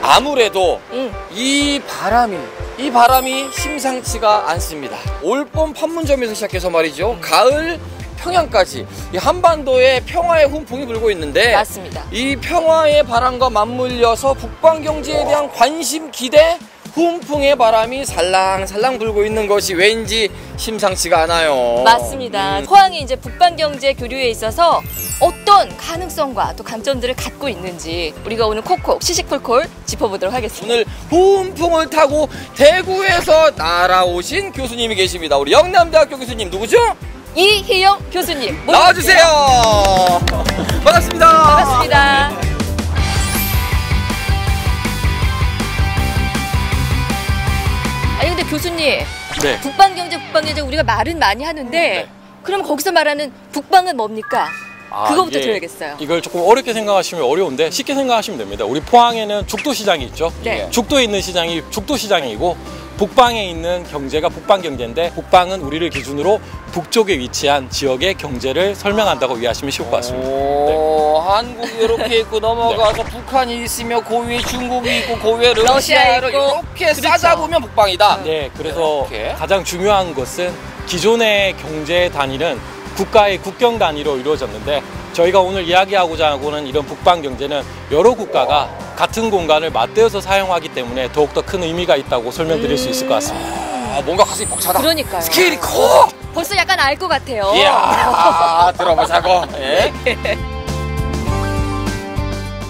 아무래도 이 바람이 심상치가 않습니다. 올봄 판문점에서 시작해서 말이죠. 가을 평양까지 이 한반도에 평화의 훈풍이 불고 있는데 맞습니다. 이 평화의 바람과 맞물려서 북방 경제에 대한 관심, 기대, 훈풍의 바람이 살랑살랑 불고 있는 것이 왠지 심상치가 않아요. 맞습니다. 포항이 이제 북방 경제 교류에 있어서 어떤 가능성과 또 강점들을 갖고 있는지 우리가 오늘 콕콕 시시콜콜 짚어보도록 하겠습니다. 오늘 훈풍을 타고 대구에서 날아오신 교수님이 계십니다. 우리 영남대학교 교수님 누구죠? 이희영 교수님 나와주세요. 반갑습니다. 반갑습니다. 아니 근데 교수님, 네. 북방 경제 우리가 말은 많이 하는데 네. 그럼 거기서 말하는 북방은 뭡니까? 그거부터 들어야겠어요. 이걸 조금 어렵게 생각하시면 어려운데 쉽게 생각하시면 됩니다. 우리 포항에는 죽도시장이 있죠. 네. 죽도에 있는 시장이 죽도시장이고 북방에 있는 경제가 북방 경제인데 북방은 우리를 기준으로 북쪽에 위치한 지역의 경제를 설명한다고 이해하시면 쉬울 것 같습니다. 오, 한국이 이렇게 있고 넘어가서 네. 북한이 있으며 그 위에 중국이 있고 그 위에 러시아를 이렇게 그렇죠. 싸잡으면 북방이다. 네, 그래서 이렇게. 가장 중요한 것은 기존의 경제 단위는 국가의 국경 단위로 이루어졌는데 저희가 오늘 이야기하고자 하고는 이런 북방 경제는 여러 국가가 같은 공간을 맞대어서 사용하기 때문에 더욱더 큰 의미가 있다고 설명드릴 수 있을 것 같습니다. 뭔가 가슴이 벅차다. 그러니까요. 스케일이 커. 벌써 약간 알 것 같아요. 이야, 들어보자고. 예?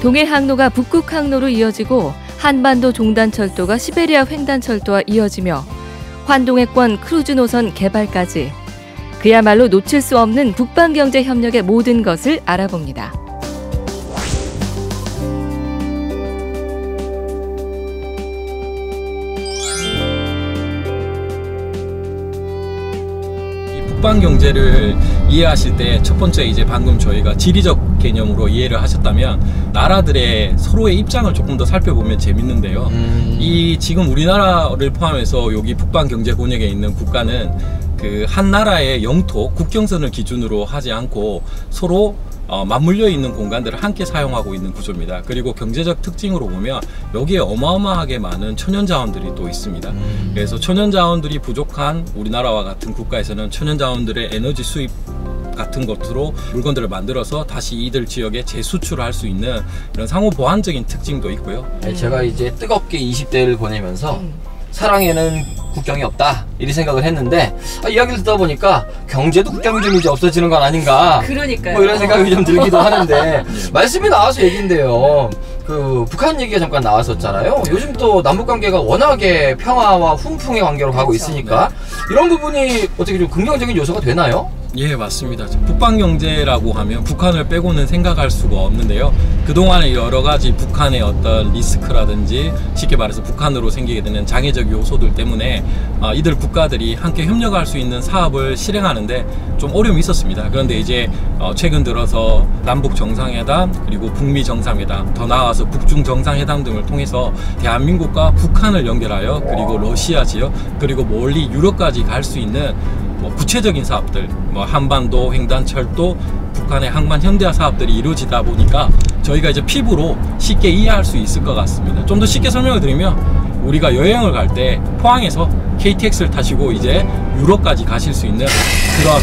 동해 항로가 북극 항로로 이어지고 한반도 종단철도가 시베리아 횡단철도와 이어지며 환동해권 크루즈 노선 개발까지 그야말로 놓칠 수 없는 북방경제 협력의 모든 것을 알아봅니다. 북방 경제를 이해하실 때 첫 번째 이제 방금 저희가 지리적 개념으로 이해를 하셨다면 나라들의 서로의 입장을 조금 더 살펴보면 재밌는데요. 이 지금 우리나라를 포함해서 여기 북방 경제 권역에 있는 국가는 그 한 나라의 영토, 국경선을 기준으로 하지 않고 서로 맞물려 있는 공간들을 함께 사용하고 있는 구조입니다. 그리고 경제적 특징으로 보면 여기에 어마어마하게 많은 천연자원들이 또 있습니다. 그래서 천연자원들이 부족한 우리나라와 같은 국가에서는 천연자원들의 에너지 수입 같은 것으로 물건들을 만들어서 다시 이들 지역에 재수출을 할 수 있는 이런 상호 보완적인 특징도 있고요. 제가 이제 뜨겁게 20대를 보내면서 사랑에는 국경이 없다 이리 생각을 했는데 이야기를 듣다 보니까 경제도 국경이 좀 이제 없어지는 건 아닌가. 그러니까요. 뭐 이런 생각이 좀 들기도 하는데 말씀이 나와서 얘기인데요. 그 북한 얘기가 잠깐 나왔었잖아요. 요즘 또 남북관계가 워낙에 평화와 훈풍의 관계로 가고 있으니까 이런 부분이 어떻게 좀 긍정적인 요소가 되나요? 예, 맞습니다. 북방 경제라고 하면 북한을 빼고는 생각할 수가 없는데요. 그동안에 여러 가지 북한의 어떤 리스크라든지 쉽게 말해서 북한으로 생기게 되는 장애적 요소들 때문에 이들 국가들이 함께 협력할 수 있는 사업을 실행하는데 좀 어려움이 있었습니다. 그런데 이제 최근 들어서 남북 정상회담 그리고 북미 정상회담 더 나아가서 북중 정상회담 등을 통해서 대한민국과 북한을 연결하여 그리고 러시아 지역 그리고 멀리 유럽까지 갈 수 있는 구체적인 사업들, 한반도 횡단철도, 북한의 항만 현대화 사업들이 이루어지다 보니까 저희가 이제 피부로 쉽게 이해할 수 있을 것 같습니다. 좀 더 쉽게 설명을 드리면 우리가 여행을 갈 때 포항에서 KTX를 타시고 이제 유럽까지 가실 수 있는 그런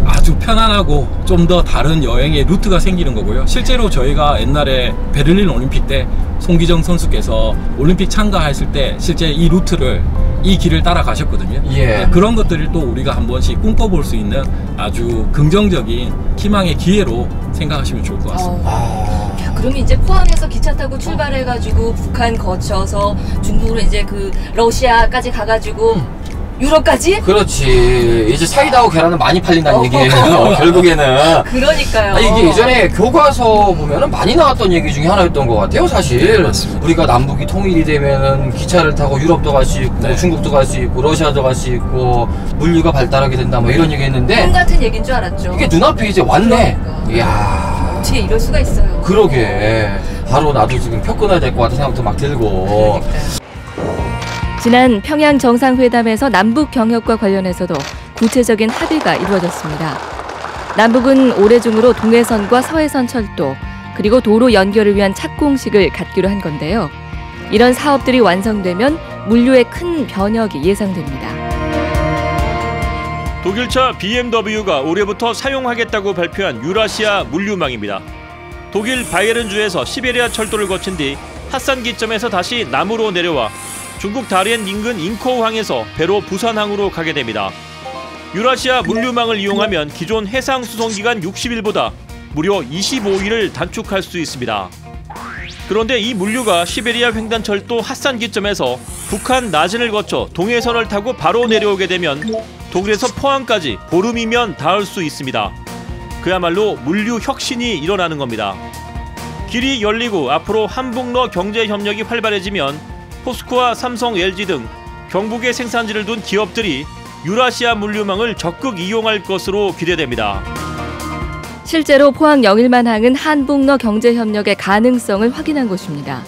아주 편안하고 좀 더 다른 여행의 루트가 생기는 거고요. 실제로 저희가 옛날에 베를린 올림픽 때 송기정 선수께서 올림픽 참가했을 때 실제 이 루트를 이 길을 따라가셨거든요. 예. 그런 것들을 또 우리가 한 번씩 꿈꿔볼 수 있는 아주 긍정적인 희망의 기회로 생각하시면 좋을 것 같습니다. 야, 그러면 이제 포항에서 기차 타고 출발해가지고 북한 거쳐서 중국으로 이제 그 러시아까지 가가지고 유럽까지? 그렇지. 이제 사이다하고 계란은 많이 팔린다는 얘기예요. 결국에는. 그러니까요. 이게 예전에 교과서 보면은 많이 나왔던 얘기 중에 하나였던 것 같아요, 사실. 맞습니다. 우리가 남북이 통일이 되면은 기차를 타고 유럽도 갈 수 있고, 네. 중국도 갈 수 있고, 러시아도 갈 수 있고, 물류가 발달하게 된다, 뭐 이런 얘기 했는데. 꿈 같은 얘기인 줄 알았죠. 이게 눈앞에 이제 왔네. 그러니까. 이야. 어떻게 이럴 수가 있어요. 그러게. 바로 나도 지금 표 끊어야 될 것 같은 생각도 막 들고. 그러니까요. 지난 평양 정상회담에서 남북 경협과 관련해서도 구체적인 합의가 이루어졌습니다. 남북은 올해 중으로 동해선과 서해선 철도, 그리고 도로 연결을 위한 착공식을 갖기로 한 건데요. 이런 사업들이 완성되면 물류에 큰 변혁이 예상됩니다. 독일차 BMW가 올해부터 사용하겠다고 발표한 유라시아 물류망입니다. 독일 바이에른주에서 시베리아 철도를 거친 뒤 핫산 기점에서 다시 남으로 내려와 중국 다롄 인근 잉커우항에서 배로 부산항으로 가게 됩니다. 유라시아 물류망을 이용하면 기존 해상 수송기간 60일보다 무려 25일을 단축할 수 있습니다. 그런데 이 물류가 시베리아 횡단철도 핫산 기점에서 북한 나진을 거쳐 동해선을 타고 바로 내려오게 되면 독일에서 포항까지 보름이면 닿을 수 있습니다. 그야말로 물류 혁신이 일어나는 겁니다. 길이 열리고 앞으로 한북러 경제협력이 활발해지면 포스코와 삼성, LG 등 경북에 생산지를 둔 기업들이 유라시아 물류망을 적극 이용할 것으로 기대됩니다. 실제로 포항 영일만항은 한북러 경제협력의 가능성을 확인한 곳입니다.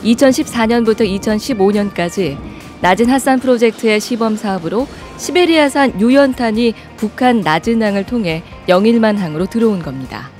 2014년부터 2015년까지 나진 핫산 프로젝트의 시범 사업으로 시베리아산 유연탄이 북한 나진항을 통해 영일만항으로 들어온 겁니다.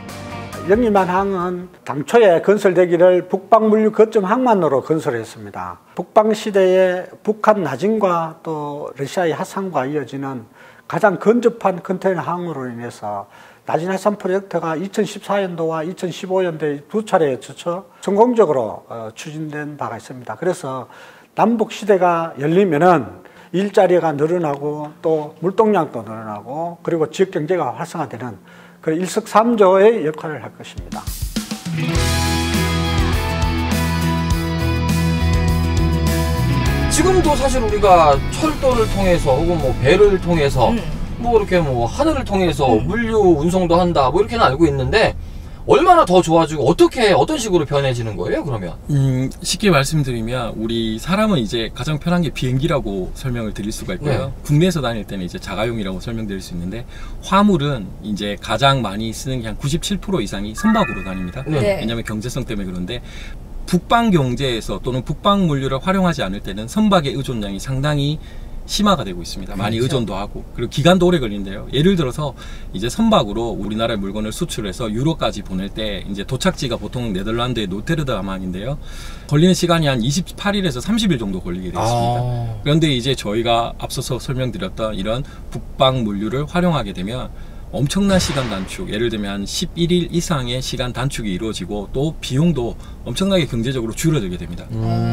영일만항은 당초에 건설되기를 북방물류 거점 항만으로 건설했습니다. 북방시대에 북한 나진과 또 러시아의 핫산과 이어지는 가장 근접한 컨테이너 항으로 인해서 나진 핫산 프로젝트가 2014년도와 2015년도에 두 차례에 걸쳐 성공적으로 추진된 바가 있습니다. 그래서 남북 시대가 열리면은 일자리가 늘어나고 또 물동량도 늘어나고 그리고 지역 경제가 활성화되는 그 일석삼조의 역할을 할 것입니다. 지금도 사실 우리가 철도를 통해서 혹은 뭐 배를 통해서 뭐 이렇게 뭐 하늘을 통해서 물류 운송도 한다 뭐 이렇게는 알고 있는데 얼마나 더 좋아지고 어떤 식으로 변해지는 거예요, 그러면? 쉽게 말씀드리면 우리 사람은 이제 가장 편한 게 비행기라고 설명을 드릴 수가 있고요. 네. 국내에서 다닐 때는 이제 자가용이라고 설명드릴 수 있는데 화물은 이제 가장 많이 쓰는 게 한 97% 이상이 선박으로 다닙니다. 네. 왜냐하면 경제성 때문에 그런데 북방 경제에서 또는 북방 물류를 활용하지 않을 때는 선박의 의존량이 상당히 심화가 되고 있습니다. 많이 그렇죠. 의존도 하고 그리고 기간도 오래 걸리는데요. 예를 들어서 이제 선박으로 우리나라의 물건을 수출해서 유로까지 보낼 때 이제 도착지가 보통 네덜란드의 노테르담항인데요. 걸리는 시간이 한 28일에서 30일 정도 걸리게 되어 있습니다. 그런데 이제 저희가 앞서서 설명드렸던 이런 북방 물류를 활용하게 되면 엄청난 시간 단축, 예를 들면 한 11일 이상의 시간 단축이 이루어지고 또 비용도 엄청나게 경제적으로 줄어들게 됩니다.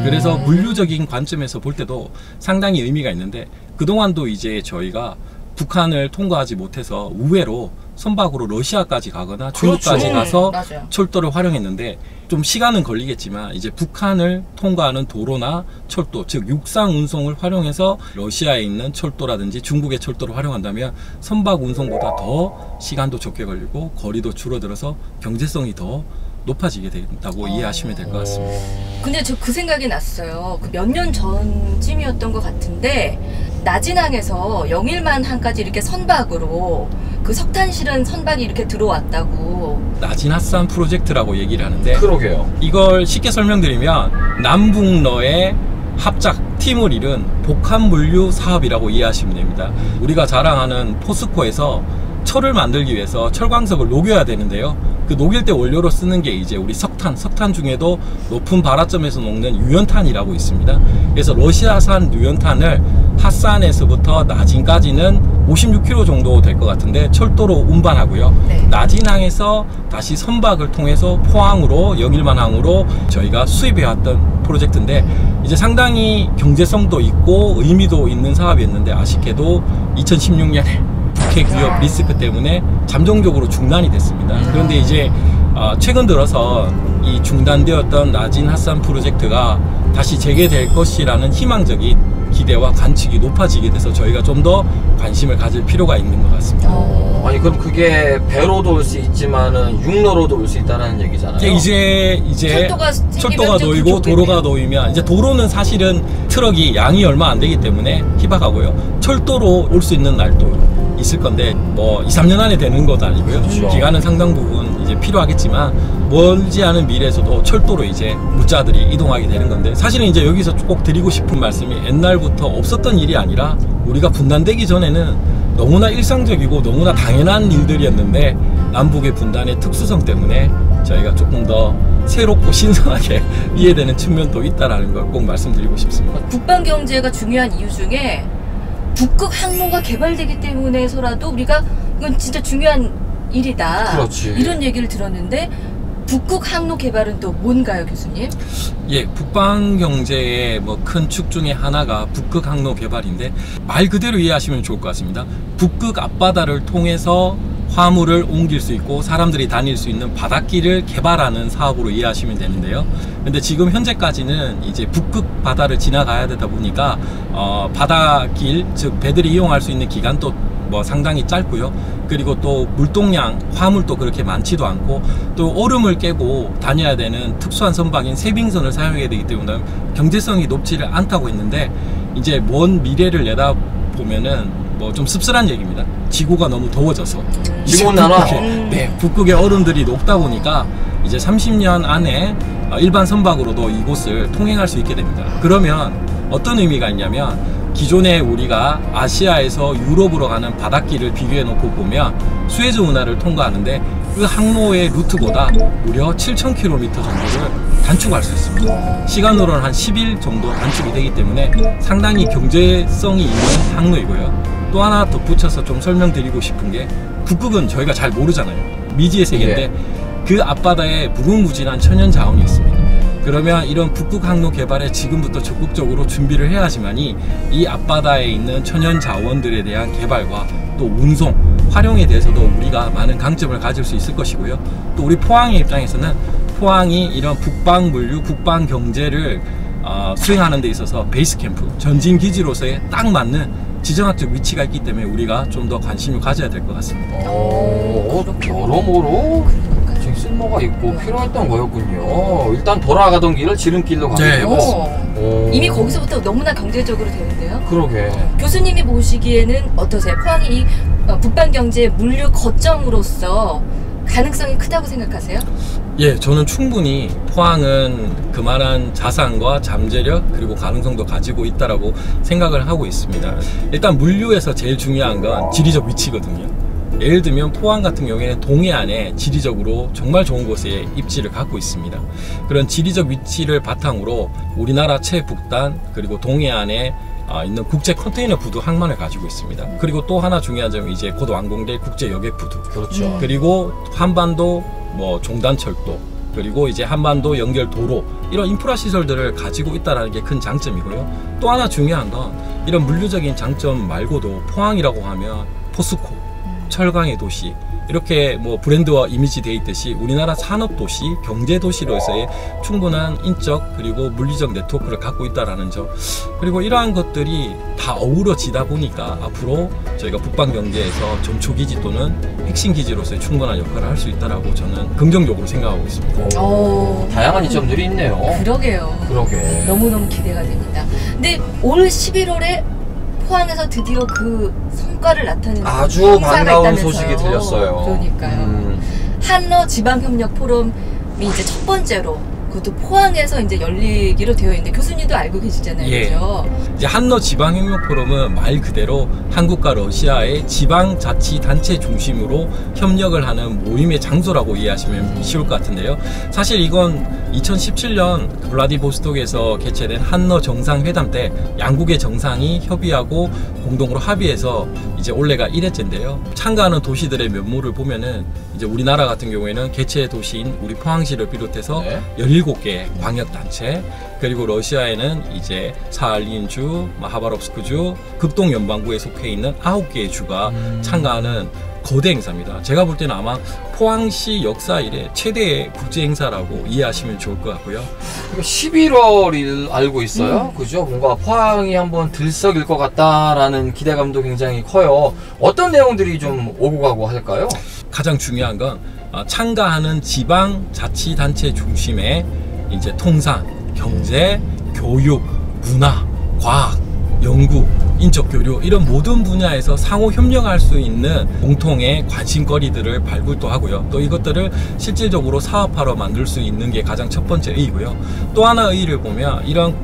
그래서 물류적인 관점에서 볼 때도 상당히 의미가 있는데 그동안도 이제 저희가 북한을 통과하지 못해서 우회로 선박으로 러시아까지 가거나 중국까지 그렇죠. 가서 맞아요. 철도를 활용했는데 좀 시간은 걸리겠지만 이제 북한을 통과하는 도로나 철도, 즉 육상 운송을 활용해서 러시아에 있는 철도라든지 중국의 철도를 활용한다면 선박 운송보다 더 시간도 적게 걸리고 거리도 줄어들어서 경제성이 더 높아지게 된다고 이해하시면 될 것 같습니다. 근데 저 그 생각이 났어요. 그 몇 년 전쯤이었던 것 같은데 나진항에서 영일만항까지 이렇게 선박으로 그 석탄 실은 선박이 이렇게 들어왔다고. 나진 핫산 프로젝트라고 얘기를 하는데 그러게요. 이걸 쉽게 설명드리면 남북러의 합작 팀을 이룬 복합물류 사업이라고 이해하시면 됩니다. 우리가 자랑하는 포스코에서 철을 만들기 위해서 철광석을 녹여야 되는데요. 그 녹일 때 원료로 쓰는 게 이제 우리 석탄 중에도 높은 발화점에서 녹는 유연탄이라고 있습니다. 그래서 러시아산 유연탄을 핫산에서부터 나진까지는 56km 정도 될 것 같은데 철도로 운반하고요. 네. 나진항에서 다시 선박을 통해서 포항으로 영일만항으로 저희가 수입해왔던 프로젝트인데 이제 상당히 경제성도 있고 의미도 있는 사업이었는데 아쉽게도 2016년에 북핵 위협 리스크 때문에 잠정적으로 중단이 됐습니다. 그런데 이제 최근 들어서 이 중단되었던 나진 핫산 프로젝트가 다시 재개될 것이라는 희망적인 기대와 관측이 높아지게 돼서 저희가 좀 더 관심을 가질 필요가 있는 것 같습니다. 아니 그럼 그게 배로도 올 수 있지만은 육로로도 올 수 있다는 얘기잖아요. 이제 철도가 놓이고 도로가 놓이면 이제 도로는 사실은 트럭이 양이 얼마 안 되기 때문에 희박하고요. 철도로 올 수 있는 날도 있을 건데 뭐 2, 3년 안에 되는 것도 아니고요. 그렇죠. 기간은 상당 부분 이제 필요하겠지만 멀지 않은 미래에서도 철도로 이제 물자들이 이동하게 되는 건데, 사실은 이제 여기서 꼭 드리고 싶은 말씀이 옛날부터 없었던 일이 아니라 우리가 분단되기 전에는 너무나 일상적이고 너무나 당연한 일들이었는데 남북의 분단의 특수성 때문에 저희가 조금 더 새롭고 신선하게 이해되는 측면도 있다는 걸 꼭 말씀드리고 싶습니다. 북방 경제가 중요한 이유 중에 북극 항로가 개발되기 때문에서라도 우리가 이건 진짜 중요한 일이다. 그렇지. 이런 얘기를 들었는데 북극 항로 개발은 또 뭔가요, 교수님? 예, 북방 경제의 뭐 큰 축 중에 하나가 북극 항로 개발인데, 말 그대로 이해하시면 좋을 것 같습니다. 북극 앞바다를 통해서 화물을 옮길 수 있고 사람들이 다닐 수 있는 바닷길을 개발하는 사업으로 이해하시면 되는데요. 근데 지금 현재까지는 이제 북극 바다를 지나가야 되다 보니까 바닷길, 즉 배들이 이용할 수 있는 기간도 뭐 상당히 짧고요. 그리고 또 물동량, 화물도 그렇게 많지도 않고, 또 얼음을 깨고 다녀야 되는 특수한 선박인 세빙선을 사용해야 되기 때문에 경제성이 높지를 않다고 했는데, 이제 먼 미래를 내다보면은 뭐 좀 씁쓸한 얘기입니다. 지구가 너무 더워져서 지구온난화. 네, 북극의 얼음들이 녹다 보니까 이제 30년 안에 일반 선박으로도 이곳을 통행할 수 있게 됩니다. 그러면 어떤 의미가 있냐면, 기존에 우리가 아시아에서 유럽으로 가는 바닷길을 비교해 놓고 보면 수에즈 운하를 통과하는데 그 항로의 루트보다 무려 7,000km 정도를 단축할 수 있습니다. 시간으로는 한 10일 정도 단축이 되기 때문에 상당히 경제성이 있는 항로이고요. 또 하나 덧붙여서 좀 설명드리고 싶은 게, 북극은 저희가 잘 모르잖아요. 미지의 세계인데 그 앞바다에 무궁무진한 천연 자원이 있습니다. 그러면 이런 북극 항로 개발에 지금부터 적극적으로 준비를 해야 하지만이, 이 앞바다에 있는 천연 자원들에 대한 개발과 또 운송, 활용에 대해서도 우리가 많은 강점을 가질 수 있을 것이고요. 또 우리 포항의 입장에서는 포항이 이런 북방 물류, 북방 경제를 수행하는 데 있어서 베이스 캠프, 전진 기지로서의 딱 맞는 지정학적 위치가 있기 때문에 우리가 좀 더 관심을 가져야 될 것 같습니다. 여러모로 굉장히 쓸모가 있고 필요했던 거였군요. 일단 돌아가던 길을 지름길로 가게 네, 되고. 이미 거기서부터 너무나 경제적으로 되는데요. 그러게. 교수님이 보시기에는 어떠세요? 포항이 이 북방 경제 물류 거점으로서 가능성이 크다고 생각하세요? 예, 저는 충분히 포항은 그만한 자산과 잠재력 그리고 가능성도 가지고 있다라고 생각을 하고 있습니다. 일단 물류에서 제일 중요한 건 지리적 위치거든요. 예를 들면 포항 같은 경우에는 동해안에 지리적으로 정말 좋은 곳에 입지를 갖고 있습니다. 그런 지리적 위치를 바탕으로 우리나라 최북단 그리고 동해안에 있는 국제 컨테이너 부두 항만을 가지고 있습니다. 그리고 또 하나 중요한 점은 이제 곧 완공될 국제 여객 부두. 그렇죠. 그리고 한반도 뭐 종단철도, 그리고 이제 한반도 연결 도로, 이런 인프라 시설들을 가지고 있다는 게 큰 장점이고요. 또 하나 중요한 건 이런 물류적인 장점 말고도 포항이라고 하면 포스코, 철강의 도시, 이렇게 뭐 브랜드와 이미지 돼 있듯이 우리나라 산업도시, 경제도시로서의 충분한 인적 그리고 물리적 네트워크를 갖고 있다는 점, 그리고 이러한 것들이 다 어우러지다 보니까 앞으로 저희가 북방경제에서 전초기지 또는 핵심기지로서의 충분한 역할을 할 수 있다고 저는 긍정적으로 생각하고 있습니다. 다양한 이점들이 있네요. 그러게요. 그러게. 너무너무 기대가 됩니다. 근데 올 11월에 포항에서 드디어 그 성과를 나타내는 아주 반가운 소식이 들렸어요. 그러니까요. 한러 지방협력 포럼이 이제 첫 번째로, 그것도 포항에서 이제 열리기로 되어 있는데 교수님도 알고 계시잖아요. 예. 그죠? 이제 한러 지방협력 포럼은 말 그대로 한국과 러시아의 지방자치단체 중심으로 협력을 하는 모임의 장소라고 이해하시면 쉬울 것 같은데요. 사실 이건 2017년 블라디보스톡에서 개최된 한러 정상회담 때 양국의 정상이 협의하고 공동으로 합의해서 이제 올해가 1회째인데요. 참가하는 도시들의 면모를 보면은 이제 우리나라 같은 경우에는 개최 도시인 우리 포항시를 비롯해서 17개의 광역단체, 그리고 러시아에는 이제 사할린주, 하바롭스크주, 극동연방구에 속해 있는 9개의 주가 참가하는 거대 행사입니다. 제가 볼 때는 아마 포항시 역사 이래 최대의 국제 행사라고 이해하시면 좋을 것 같고요. 11월을 알고 있어요. 그죠? 뭔가 포항이 한번 들썩일 것 같다라는 기대감도 굉장히 커요. 어떤 내용들이 좀 오고 가고 할까요? 가장 중요한 건 참가하는 지방자치단체 중심의 이제 통상, 경제, 교육, 문화, 과학, 연구, 인적 교류 이런 모든 분야에서 상호 협력할 수 있는 공통의 관심거리들을 발굴도 하고요. 또 이것들을 실질적으로 사업화로 만들 수 있는 게 가장 첫 번째 의의고요. 또 하나 의의를 보면 이런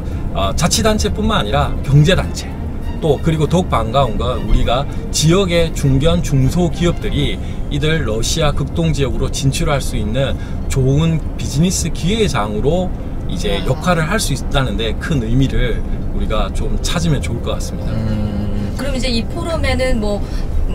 자치단체뿐만 아니라 경제단체 또 그리고 더욱 반가운 건 우리가 지역의 중견 중소기업들이 이들 러시아 극동지역으로 진출할 수 있는 좋은 비즈니스 기회장으로 이제 역할을 할 수 있다는데 큰 의미를 우리가 좀 찾으면 좋을 것 같습니다. 그럼 이제 이 포럼에는 뭐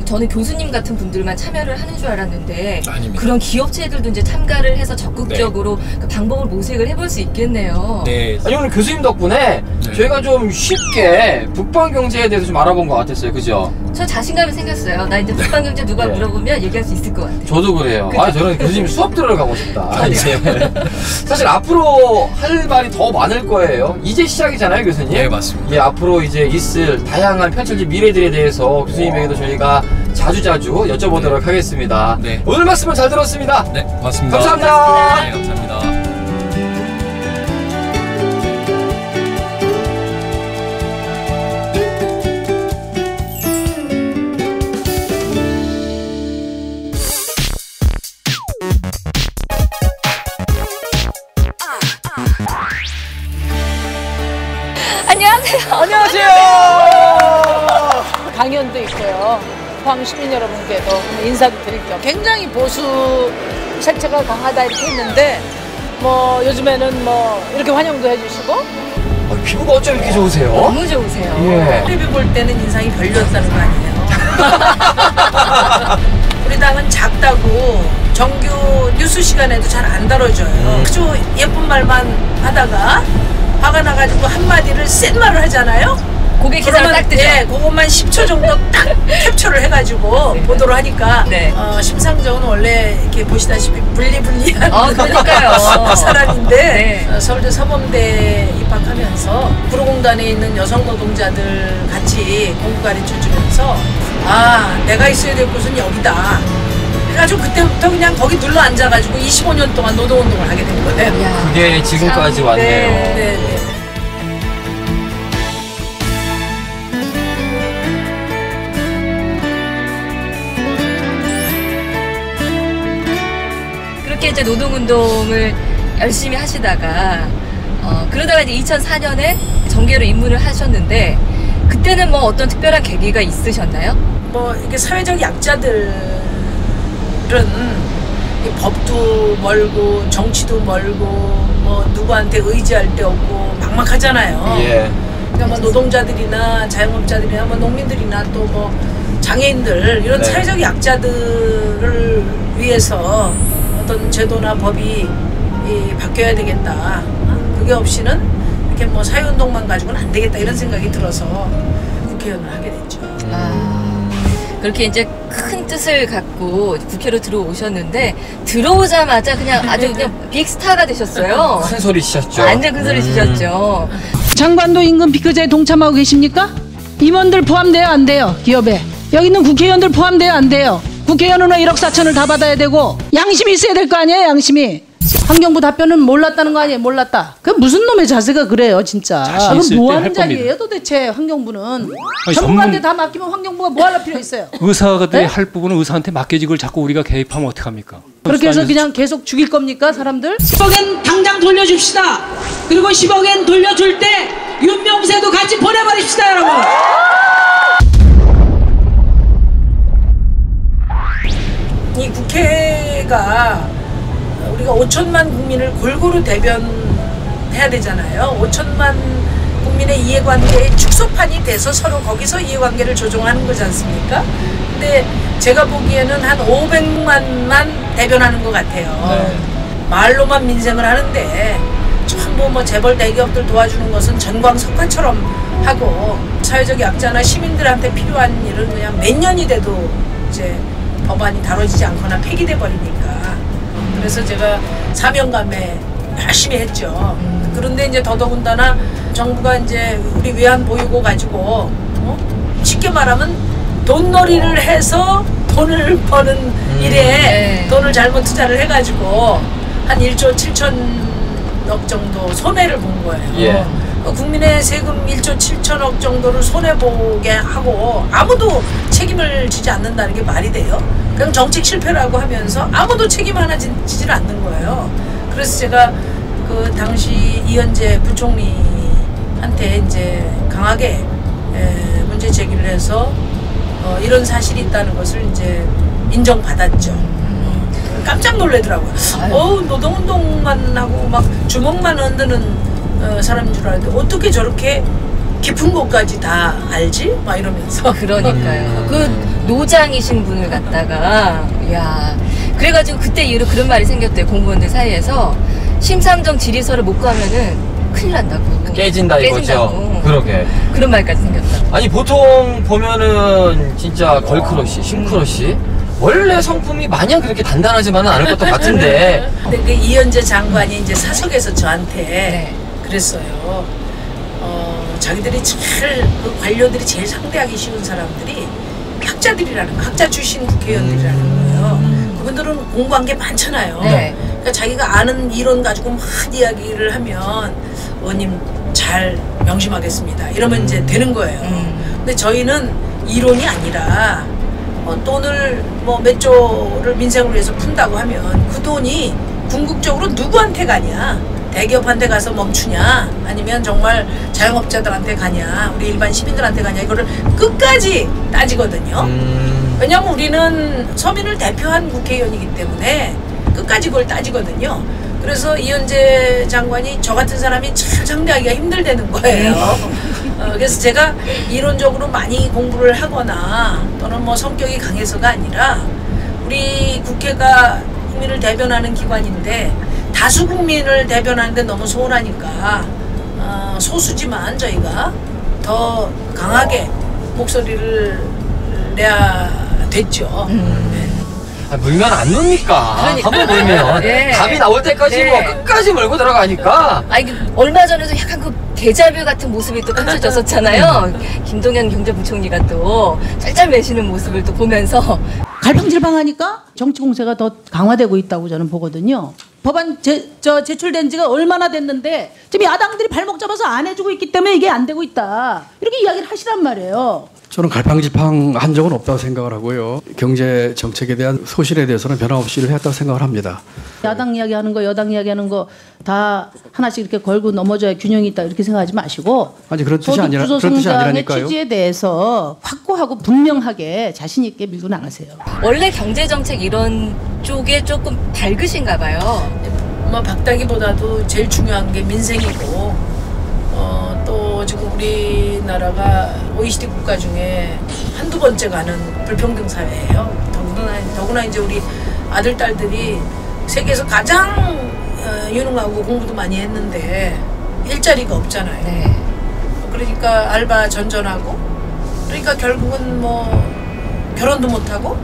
저는 교수님 같은 분들만 참여를 하는 줄 알았는데 아닙니다. 그런 기업체들도 이제 참가를 해서 적극적으로 그 방법을 모색을 해볼 수 있겠네요. 네. 아니 오늘 교수님 덕분에 저희가 좀 쉽게 북방 경제에 대해서 좀 알아본 것 같았어요. 그죠? 저 자신감이 생겼어요. 나 이제 북방 경제 누가 네. 물어보면 얘기할 수 있을 것 같아요. 저도 그래요. 그죠? 아 저는 교수님 수업 들어가고 싶다. 이제 사실 앞으로 할 말이 더 많을 거예요. 이제 시작이잖아요, 교수님. 네, 맞습니다. 예, 앞으로 이제 있을 다양한 펼쳐질 미래들에 대해서 교수님에게도 저희가 자주자주 여쭤보도록 하겠습니다. 네. 오늘 말씀은 잘 들었습니다. 네, 고맙습니다. 감사합니다. 네, 감사합니다. 안녕하세요. 강연도 있고요. 포항 시민 여러분께도 인사도 드릴 겸 굉장히 보수 색채가 강하다 이렇게 했는데 뭐 요즘에는 뭐 이렇게 환영도 해주시고 피부가 어쩜 이렇게 좋으세요? 너무 좋으세요. 예. 텔레비 볼 때는 인상이 별로였다는 거 아니에요. 우리 당은 작다고 정규 뉴스 시간에도 잘 안 다뤄줘요. 아주 예쁜 말만 하다가 화가 나가지고 한마디를 센 말을 하잖아요. 고개 기사를 딱 뜨죠. 네, 그것만 10초 정도 딱 캡처를 해가지고 네. 보도를 하니까 네. 심상정은 원래 이렇게 보시다시피 불리불리한 그러니까요. 사람인데 네. 서울대 서범대 입학하면서 구로공단에 있는 여성 노동자들 같이 공부 가르쳐주면서 아 내가 있어야 될 곳은 여기다. 그래가지고 그때부터 그냥 거기 눌러 앉아가지고 25년 동안 노동운동을 하게 된 거예요. 야, 그게 지금까지 참, 왔네요. 네. 네, 네. 그렇게 이제 노동운동을 열심히 하시다가 그러다가 이제 2004년에 정계로 입문을 하셨는데 그때는 뭐 어떤 특별한 계기가 있으셨나요? 뭐 이게 사회적 약자들은 이 법도 멀고 정치도 멀고 뭐 누구한테 의지할 데 없고 막막하잖아요. 예. 그러니까 뭐 노동자들이나 자영업자들이나 뭐 농민들이나 또 뭐 장애인들 이런 네. 사회적 약자들을 위해서 어떤 제도나 법이 바뀌어야 되겠다. 그게 없이는 이렇게 뭐 사회운동만 가지고는 안 되겠다 이런 생각이 들어서 국회의원을 하게 됐죠. 그렇게 이제 큰 뜻을 갖고 국회로 들어오셨는데 들어오자마자 그냥 아주 그냥 빅스타가 되셨어요. 큰 소리 치셨죠? 완전 큰 소리 치셨죠. 장관도 임금 피크제에 동참하고 계십니까? 임원들 포함돼요 안 돼요? 기업에 여기 있는 국회의원들 포함돼요 안 돼요? 국회의원은 왜 1억 4천을 다 받아야 되고 양심이 있어야 될 거 아니에요 양심이. 환경부 답변은 몰랐다는 거 아니에요? 몰랐다. 그 무슨 놈의 자세가 그래요 진짜. 있을 뭐 때 하는 할 자리예요 도대체 환경부는. 아니, 전문가한테 다 맡기면 환경부가 뭐 할 필요 있어요? 의사들이 네? 할 부분은 의사한테 맡겨지고 자꾸 우리가 개입하면 어떡합니까? 그렇게 해서 그냥 계속 죽일 겁니까 사람들? 10억엔 당장 돌려줍시다. 그리고 10억엔 돌려줄 때 윤명세도 같이 보내버립시다 여러분. 이 국회가 우리가 5천만 국민을 골고루 대변해야 되잖아요. 5천만 국민의 이해관계의 축소판이 돼서 서로 거기서 이해관계를 조정하는 거지 않습니까? 근데 제가 보기에는 한 500만만 대변하는 것 같아요. 말로만 민생을 하는데 전부 뭐 재벌 대기업들 도와주는 것은 전광석화처럼 하고 사회적 약자나 시민들한테 필요한 일은 그냥 몇 년이 돼도 이제 법안이 다뤄지지 않거나 폐기돼 버리니까. 그래서 제가 사명감에 열심히 했죠. 그런데 이제 더더군다나 정부가 이제 우리 외환 보유고 가지고 쉽게 말하면 돈놀이를 해서 돈을 버는 일에 돈을 잘못 투자를 해가지고 한 1조 7천억 정도 손해를 본 거예요. 예. 국민의 세금 1조 7천억 정도를 손해보게 하고 아무도 책임을 지지 않는다는 게 말이 돼요? 그냥 정책 실패라고 하면서 아무도 책임 하나 지질 않는 거예요. 그래서 제가 그 당시 이현재 부총리한테 이제 강하게 문제 제기를 해서 이런 사실이 있다는 것을 이제 인정받았죠. 깜짝 놀래더라고요. 노동운동만 하고 막 주먹만 흔드는 사람인 줄 알았는데 어떻게 저렇게 깊은 곳까지 다 알지? 막 이러면서. 그러니까요. 그 노장이신 분을 갖다가 야 그래가지고 그때 이후로 그런 말이 생겼대요. 공무원들 사이에서 심상정 질의서를 못 가면은 큰일 난다고. 깨진다 이거죠. 그러게. 그런 말까지 생겼다. 아니 보통 보면은 진짜 걸크러쉬, 심크러쉬 원래 성품이 마냥 그렇게 단단하지만은 않을 것도 같은데. 근데 그 이현재 장관이 이제 사석에서 저한테 그랬어요. 자기들이 그 관료들이 제일 상대하기 쉬운 사람들이 학자들이라는 거, 학자 출신 국회의원들이라는 거예요. 그분들은 공부한 게 많잖아요. 그러니까 자기가 아는 이론 가지고 막 이야기를 하면 의원님 잘 명심하겠습니다. 이러면 이제 되는 거예요. 근데 저희는 이론이 아니라 돈을 뭐 몇 조를 민생을 위해서 푼다고 하면 그 돈이 궁극적으로 누구한테 가냐? 대기업한테 가서 멈추냐? 아니면 정말 자영업자들한테 가냐? 우리 일반 시민들한테 가냐? 이거를 끝까지 따지거든요. 왜냐하면 우리는 서민을 대표한 국회의원이기 때문에 끝까지 그걸 따지거든요. 그래서 이현재 장관이 저 같은 사람이 참 상대하기가 힘들다는 거예요. 그래서 제가 이론적으로 많이 공부를 하거나 또는 뭐 성격이 강해서가 아니라 우리 국회가 국민을 대변하는 기관인데 다수 국민을 대변하는데 너무 소홀하니까 소수지만 저희가 더 강하게 목소리를 내야 됐죠. 물면 안 놉니까? 한번 물면 답이 나올 때까지 뭐 끝까지 몰고 들어가니까. 아니 얼마 전에도 약간 그 데자뷰 같은 모습이 또 펼쳐졌었잖아요. 김동연 경제부총리가 또 짤짤 매시는 모습을 또 보면서 갈팡질팡하니까 정치 공세가 더 강화되고 있다고 저는 보거든요. 법안 제출된 지가 얼마나 됐는데 지금 야당들이 발목 잡아서 안 해주고 있기 때문에 이게 안 되고 있다. 이렇게 이야기를 하시란 말이에요. 저는 갈팡질팡한 적은 없다고 생각을 하고요. 경제 정책에 대한 소실에 대해서는 변함없이 일을 했다고 생각을 합니다. 야당 이야기하는 거, 여당 이야기하는 거 다 하나씩 이렇게 걸고 넘어져야 균형이 있다 이렇게 생각하지 마시고. 아니 그런 뜻이 아니라니까요. 취지에 대해서 확고하고 분명하게 자신 있게 밀고 나가세요. 원래 경제 정책 이런 쪽에 조금 밝으신가 봐요. 뭐 박다기보다도 제일 중요한 게 민생이고 또 지금 우리나라가 OECD 국가 중에 한두 번째 가는 불평등 사회예요. 더구나 이제 우리 아들 딸들이 세계에서 가장 유능하고 공부도 많이 했는데 일자리가 없잖아요. 그러니까 알바 전전하고 그러니까 결국은 뭐 결혼도 못하고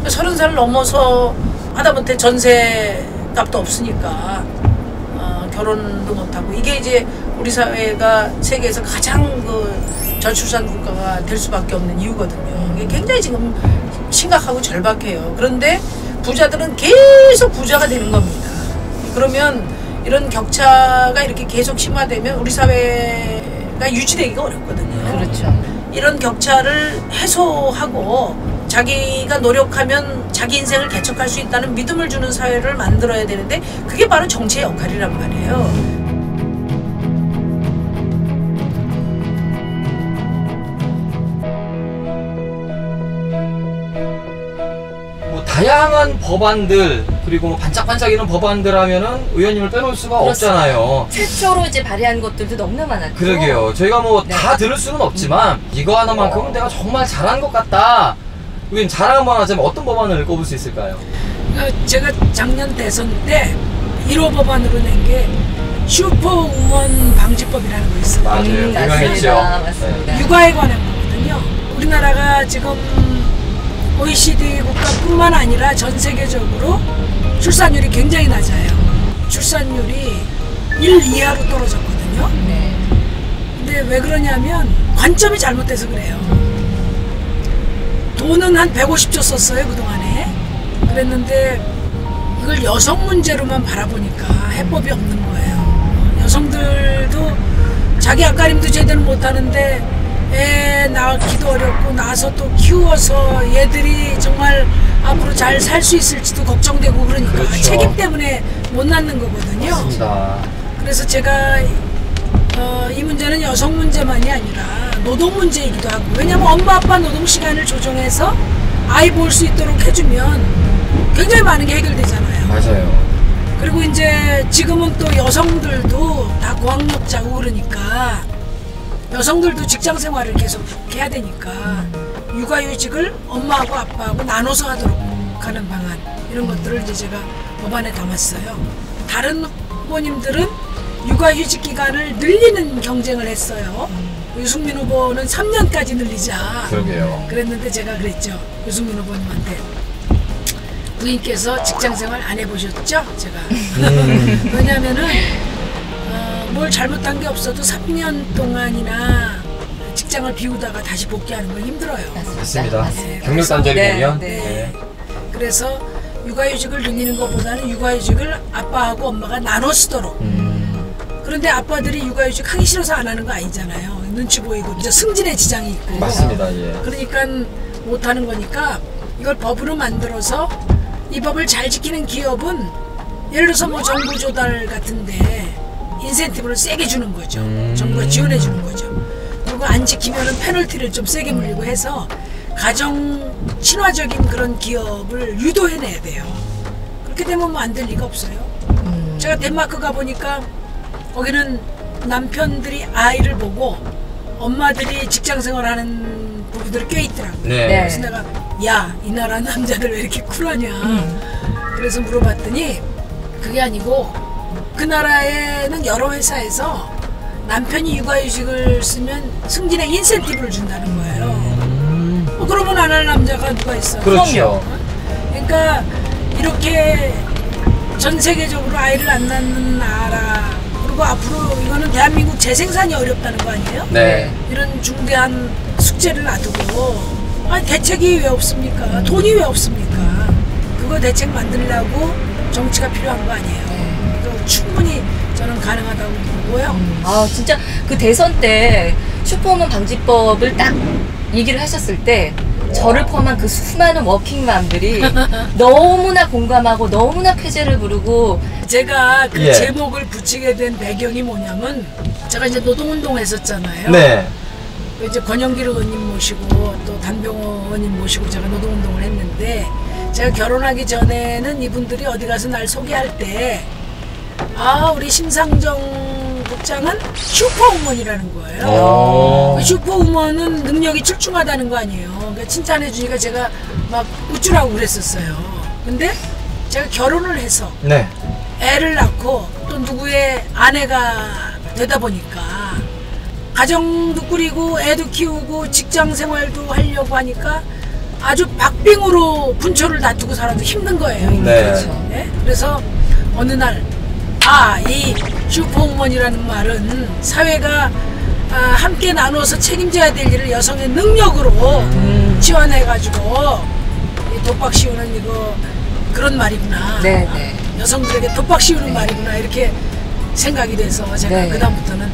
30살 넘어서 하다못해 전세 값도 없으니까 결혼도 못하고 이게 이제 우리 사회가 세계에서 가장 그 저출산 국가가 될 수밖에 없는 이유거든요. 이게 굉장히 지금 심각하고 절박해요. 그런데 부자들은 계속 부자가 되는 겁니다. 그러면 이런 격차가 이렇게 계속 심화되면 우리 사회가 유지되기가 어렵거든요. 그렇죠. 이런 격차를 해소하고 자기가 노력하면 자기 인생을 개척할 수 있다는 믿음을 주는 사회를 만들어야 되는데 그게 바로 정치의 역할이란 말이에요. 다양한 법안들 그리고 뭐 반짝반짝이는 법안들 하면은 의원님을 빼놓을 수가 없잖아요. 최초로 이제 발의한 것들도 너무나 많았죠. 그러게요. 저희가 뭐 다 들을 수는 없지만 이거 하나만큼은 내가 정말 잘한 것 같다. 의원님 자랑 한번 하자면 어떤 법안을 꼽을 수 있을까요? 제가 작년 대선 때 1호 법안으로 낸 게 슈퍼우먼 방지법이라는 거 있어요. 맞아요. 유명했죠. 맞습니다. 육아에 관한 거거든요. 우리나라가 지금 OECD 국가뿐만 아니라 전 세계적으로 출산율이 굉장히 낮아요. 출산율이 1 이하로 떨어졌거든요. 근데 왜 그러냐면 관점이 잘못돼서 그래요. 돈은 한 150조 썼어요 그동안에. 그랬는데 이걸 여성 문제로만 바라보니까 해법이 없는 거예요. 여성들도 자기 앞가림도 제대로 못하는데 애 낳기도 어렵고 낳아서 또 키워서 얘들이 정말 앞으로 잘 살 수 있을지도 걱정되고 그러니까 그렇죠. 책임 때문에 못 낳는 거거든요. 맞습니다. 그래서 제가 이 문제는 여성 문제만이 아니라 노동 문제이기도 하고, 왜냐면 엄마 아빠 노동 시간을 조정해서 아이 볼 수 있도록 해주면 굉장히 많은 게 해결되잖아요. 맞아요. 그리고 이제 지금은 또 여성들도 다 고학력자고 그러니까 여성들도 직장 생활을 계속 해야 되니까 육아휴직을 엄마하고 아빠하고 나눠서 하도록 하는 방안, 이런 것들을 이제 제가 법안에 담았어요. 다른 후보님들은 육아휴직 기간을 늘리는 경쟁을 했어요. 유승민 후보는 3년까지 늘리자. 그러게요. 그랬는데 제가 그랬죠. 유승민 후보님한테. 부인께서 직장생활 안 해보셨죠? 제가. 왜냐면은 뭘 잘못한 게 없어도 3년 동안이나 직장을 비우다가 다시 복귀하는 건 힘들어요. 맞습니다. 네, 경력 단절이 네, 되면. 네. 그래서 육아휴직을 늘리는 것보다는 육아휴직을 아빠하고 엄마가 나눠 쓰도록. 그런데 아빠들이 육아휴직 하기 싫어서 안 하는 거 아니잖아요. 눈치 보이고 이제 승진에 지장이 있고. 맞습니다. 예. 그러니까 못 하는 거니까 이걸 법으로 만들어서 이 법을 잘 지키는 기업은 예를 들어서 뭐 정부 조달 같은데 인센티브를 세게 주는 거죠. 정부가 지원해 주는 거죠. 그리고 안 지키면은 페널티를 좀 세게 물리고 해서 가정 친화적인 그런 기업을 유도해내야 돼요. 그렇게 되면 뭐 안 될 리가 없어요. 제가 덴마크 가보니까 거기는 남편들이 아이를 보고 엄마들이 직장생활하는 부부들이 꽤 있더라고요. 네. 그래서 내가 야, 이 나라 남자들 왜 이렇게 쿨하냐. 그래서 물어봤더니 그게 아니고 그 나라에는 여러 회사에서 남편이 육아휴직을 쓰면 승진에 인센티브를 준다는 거예요. 그러면 안 할 남자가 누가 있어요? 그렇죠. 그러니까 이렇게 전 세계적으로 아이를 안 낳는 나라, 그리고 앞으로 이거는 대한민국 재생산이 어렵다는 거 아니에요? 네. 이런 중대한 숙제를 놔두고 아니 대책이 왜 없습니까? 돈이 왜 없습니까? 그거 대책 만들려고 정치가 필요한 거 아니에요? 그러니까 충분히 저는 가능하다고 보고요. 아 진짜 그 대선 때 슈퍼우먼 방지법을 딱 얘기를 하셨을 때 저를 포함한 그 수많은 워킹맘들이 너무나 공감하고 너무나 쾌재를 부르고, 제가 그 예. 제목을 붙이게 된 배경이 뭐냐면 제가 이제 노동운동 했었잖아요. 네. 이제 권영길 의원님 모시고 또 단병호 의원님 모시고 제가 노동운동을 했는데, 제가 결혼하기 전에는 이분들이 어디 가서 날 소개할 때 아, 우리 심상정 국장은 슈퍼우먼이라는 거예요. 슈퍼우먼은 능력이 출중하다는 거 아니에요. 그러니까 칭찬해 주니까 제가 막 우쭐하고 그랬었어요. 근데 제가 결혼을 해서 네. 애를 낳고 또 누구의 아내가 되다 보니까 가정도 꾸리고 애도 키우고 직장 생활도 하려고 하니까 아주 박빙으로 분초를 놔두고 살아도 힘든 거예요. 네. 그렇죠. 네? 그래서 어느 날 이 슈퍼우먼이라는 말은 사회가 함께 나눠서 책임져야 될 일을 여성의 능력으로 지원해가지고 독박 씌우는 이거 그런 말이구나. 네, 네. 여성들에게 독박 씌우는 말이구나 이렇게 생각이 돼서 제가 네. 그다음부터는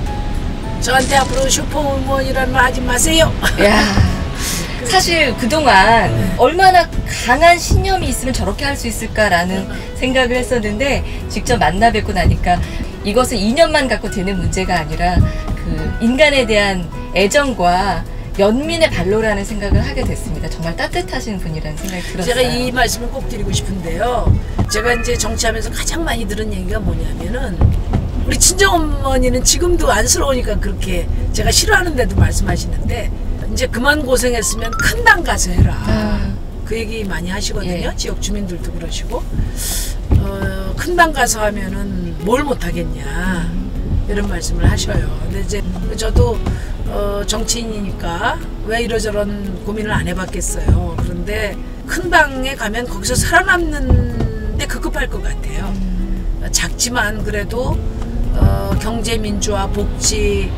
저한테 앞으로 슈퍼우먼이라는 말 하지 마세요. 야, 사실 그동안 얼마나 강한 신념이 있으면 저렇게 할 수 있을까라는 생각을 했었는데 직접 만나 뵙고 나니까 이것은 이념만 갖고 되는 문제가 아니라 그 인간에 대한 애정과 연민의 발로라는 생각을 하게 됐습니다. 정말 따뜻하신 분이라는 생각이 들었어요. 제가 이 말씀을 꼭 드리고 싶은데요. 제가 이제 정치하면서 가장 많이 들은 얘기가 뭐냐면은 우리 친정어머니는 지금도 안쓰러우니까 그렇게 제가 싫어하는데도 말씀하시는데 이제 그만 고생했으면 큰 당 가서 해라. 그 얘기 많이 하시거든요. 예. 지역 주민들도 그러시고 큰 당 가서 하면은 뭘 못하겠냐 이런 말씀을 하셔요. 근데 이제 저도 정치인이니까 왜 이러저런 고민을 안 해봤겠어요. 그런데 큰 당에 가면 거기서 살아남는데 급급할 것 같아요. 작지만 그래도 경제 민주화, 복지,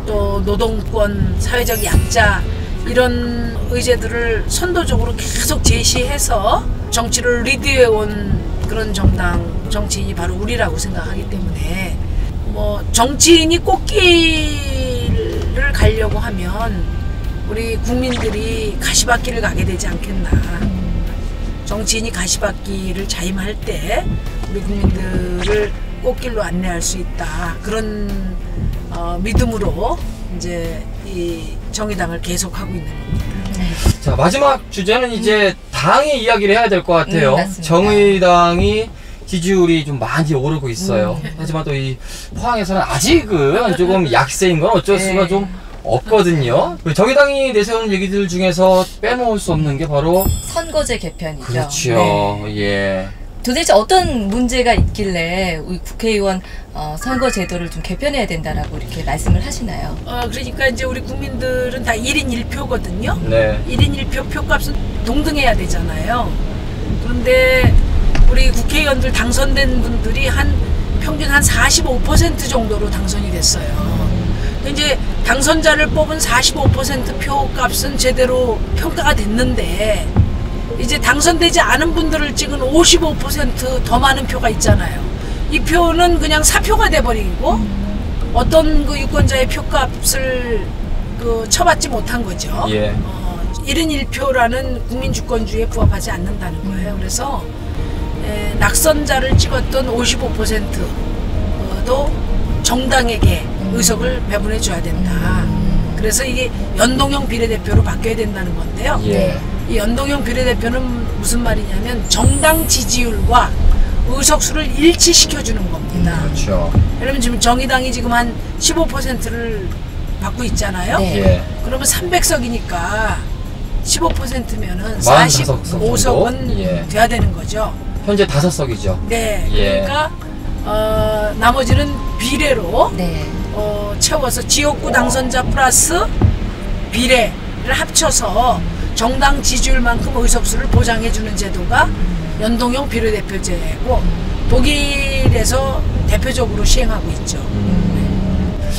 또 노동권, 사회적 약자 이런 의제들을 선도적으로 계속 제시해서 정치를 리드해온 그런 정당 정치인이 바로 우리라고 생각하기 때문에 뭐 정치인이 꼭 길을 가려고 하면 우리 국민들이 가시밭길을 가게 되지 않겠나. 정치인이 가시밭길을 자임할 때 우리 국민들을 꽃길로 안내할 수 있다. 그런 믿음으로 이제 이 정의당을 계속하고 있는 겁니다. 자, 마지막 주제는 이제 당의 이야기를 해야 될 것 같아요. 맞습니다. 정의당이 지지율이 좀 많이 오르고 있어요. 하지만 또 이 포항에서는 아직은 조금 약세인 건 어쩔 수가 좀 없거든요. 정의당이 내세우는 얘기들 중에서 빼놓을 수 없는 게 바로 선거제 개편이죠. 그렇죠. 네. 예. 도대체 어떤 문제가 있길래 우리 국회의원 선거 제도를 좀 개편해야 된다라고 이렇게 말씀을 하시나요? 그러니까 이제 우리 국민들은 다 1인 1표거든요. 네. 1인 1표 표값은 동등해야 되잖아요. 그런데 우리 국회의원들 당선된 분들이 평균 한 45% 정도로 당선이 됐어요. 이제 당선자를 뽑은 45% 표값은 제대로 평가가 됐는데 이제 당선되지 않은 분들을 찍은 55% 더 많은 표가 있잖아요. 이 표는 그냥 사표가 돼버리고 어떤 그 유권자의 표값을 쳐받지 못한 거죠. 예. 1인 1표라는 국민주권주의에 부합하지 않는다는 거예요. 그래서 낙선자를 찍었던 55%도 정당에게 의석을 배분해 줘야 된다. 그래서 이게 연동형 비례대표로 바뀌어야 된다는 건데요. 예. 이 연동형 비례대표는 무슨 말이냐면 정당 지지율과 의석수를 일치시켜주는 겁니다. 그렇죠. 그러면 지금 정의당이 지금 한 15%를 받고 있잖아요. 예. 그러면 300석이니까 15%면은 45석 45석은 예. 돼야 되는 거죠. 현재 5석이죠. 네. 예. 그러니까 나머지는 비례로 채워서 지역구 당선자 플러스 비례를 합쳐서 정당 지지율만큼 의석수를 보장해주는 제도가 연동형 비례대표제고 독일에서 대표적으로 시행하고 있죠.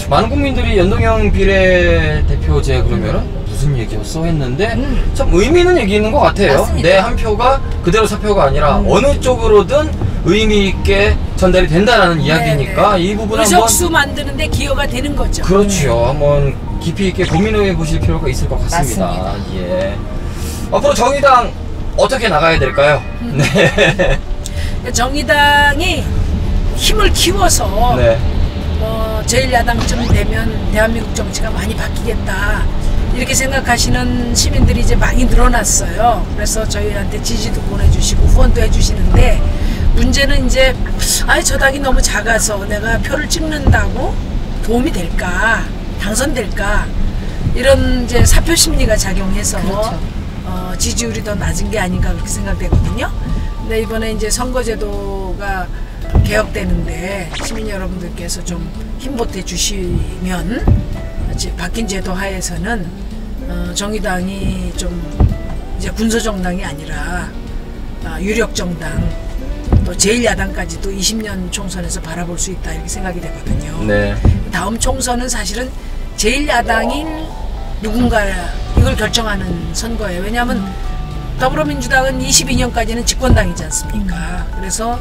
많은 국민들이 연동형 비례대표제 그러면은 무슨 얘기였어 했는데 참 의미 있는 얘기 있는 것 같아요. 내 한 표가 그대로 사표가 아니라 어느 쪽으로든 의미 있게 전달이 된다라는 이야기니까 이 부분은 의석수 만드는데 기여가 되는 거죠. 그렇죠. 한번 깊이 있게 고민해 보실 필요가 있을 것 같습니다. 예. 앞으로 정의당 어떻게 나가야 될까요? 네. 정의당이 힘을 키워서 네. 제1야당쯤 되면 대한민국 정치가 많이 바뀌겠다 이렇게 생각하시는 시민들이 이제 많이 늘어났어요. 그래서 저희한테 지지도 보내주시고 후원도 해주시는데 문제는 이제 저 당이 너무 작아서 내가 표를 찍는다고 도움이 될까 당선될까 이런 이제 사표 심리가 작용해서 지지율이 더 낮은 게 아닌가 그렇게 생각되거든요. 근데 이번에 이제 선거제도가 개혁되는데 시민 여러분들께서 좀 힘보태 주시면 바뀐 제도 하에서는 정의당이 좀 이제 군소정당이 아니라 유력정당 또 제1야당까지도 20년 총선에서 바라볼 수 있다 이렇게 생각이 되거든요. 네. 다음 총선은 사실은 제1야당인 누군가 이걸 결정하는 선거예요. 왜냐하면 더불어민주당은 22년까지는 집권당이지 않습니까? 그래서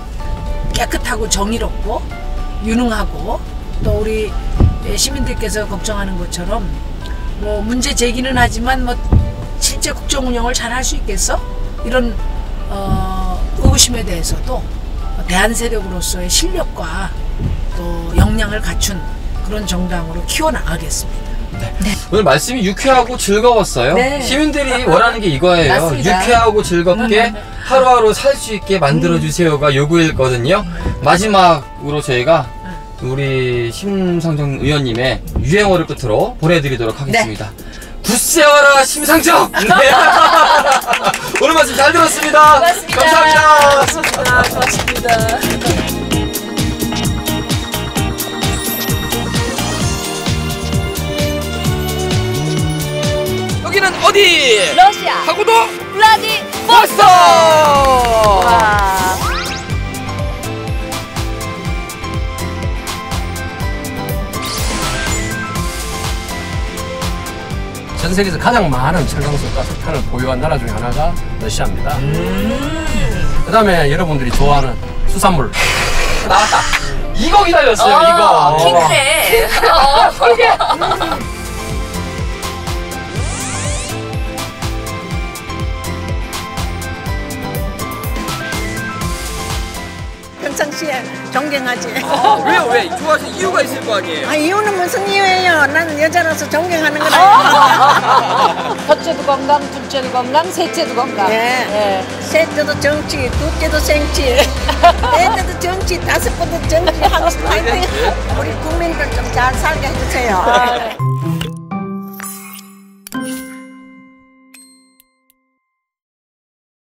깨끗하고 정의롭고 유능하고 또 우리 시민들께서 걱정하는 것처럼 뭐 문제 제기는 하지만 뭐 실제 국정 운영을 잘 할 수 있겠어? 이런 의구심에 대해서도 대한 세력으로서의 실력과 또 역량을 갖춘 그런 정당으로 키워나가겠습니다. 네. 오늘 말씀이 유쾌하고 즐거웠어요. 네. 시민들이 원하는 게 이거예요. 맞습니다. 유쾌하고 즐겁게 하루하루 살 수 있게 만들어주세요가 요구였거든요. 마지막으로 저희가 우리 심상정 의원님의 유행어를 끝으로 보내드리도록 하겠습니다. 굳세어라 심상정! 네. 오늘 말씀 잘 들었습니다. 고맙습니다. 감사합니다. 고맙습니다. 여기는 어디? 러시아 하고도 블라디보스토크. 전 세계에서 가장 많은 철강석과 석탄을 보유한 나라 중에 하나가 러시아입니다. 그 다음에 여러분들이 좋아하는 수산물. 나왔다. 이거 기다렸어요. 이거. 킹크랩. 좋아하지, 존경하지. 왜요? 왜? 좋아하시는 이유가 있을 거 아니에요? 이유는 무슨 이유예요? 나는 여자라서 존경하는 거라. 첫째도 건강, 둘째도 건강, 셋째도 건강. 예. 셋째도 정치, 둘째도 생치, 넷째도 정치, 다섯 번도 정치 하고 파이팅. 우리 국민들 좀 잘 살게 해주세요.